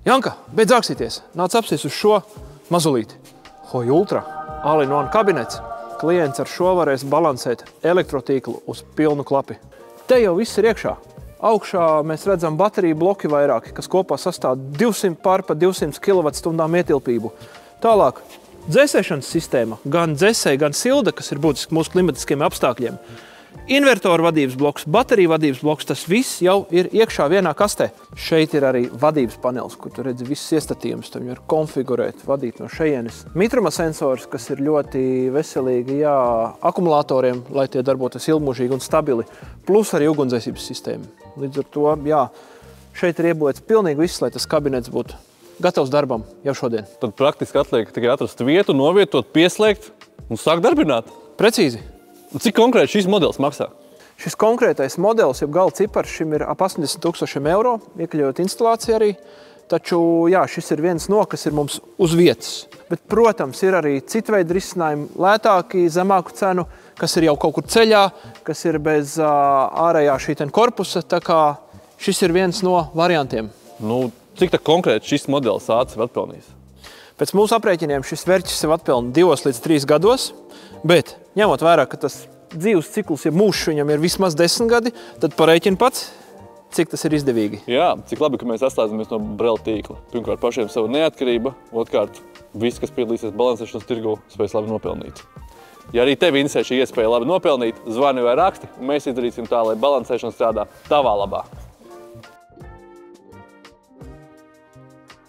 Janka, beidz āksīties. Nāc apsies uz šo mazulīti. Hoi Ultra, all-in-one kabinets. Klients ar šo varēs balansēt elektrotīklu uz pilnu klapi. Te jau viss ir iekšā. Augšā mēs redzam bateriju bloki vairāki, kas kopā sastāv 200 pār pa 200 kWh ietilpību. Tālāk, dzēsēšanas sistēma, gan dzēsē, gan silda, kas ir būtiski mūsu klimatiskiem apstākļiem. Invertoru vadības bloks, bateriju vadības bloks, tas viss jau ir iekšā vienā kastē. Šeit ir arī vadības panelis, kur tu redzi visus iestatījumus, tu viņu var konfigurēt, vadīt no šejienes. Mitruma sensors, kas ir ļoti veselīgi, akumulatoriem, lai tie darbotos ilgmūžīgi un stabili, plus arī ugunsdzēsības sistēma. Līdz ar to, šeit ir iebūvēts pilnīgi viss, lai tas kabinets būtu gatavs darbam jau šodien. Tad praktiski atliek tikai atrast vietu, novietot, pieslēgt un sākt darbināt. Precīzi. Cik konkrēti šis modelis maksā? Šis konkrētais modelis, jeb gala cipars, šim ir ap 80 000 eiro, iekļaujot instalāciju arī. Taču, šis ir viens no, kas ir mums uz vietas. Bet, protams, ir arī citveidi risinājumi, lētāki, zemāku cenu, kas ir jau kaut kur ceļā, kas ir bez ārējā šī korpusa, tā kā šis ir viens no variantiem. Cik tā konkrēti šis modelis ātri sev atpelnīs? Pēc mūsu aprēķiniem šis vērķis sev atpelna 2 līdz 3 gados, bet ņemot vērā, ka tas dzīves cikls, ja mūžs viņam ir vismaz 10 gadi, tad parēķini pats, cik tas ir izdevīgi. Jā, cik labi, ka mēs atstāsimies no Brela tīkla. Pirmkārt, pašiem savu neatkarība, otrkārt, visi, kas piedalīsies balansēšanas tirgu, spēs labi nopelnīt. Ja arī tevi interesē šī iespēja labi nopelnīt, zvani vai raksti, un mēs izdarīsim tā, lai balansēšana strādā tavā labā.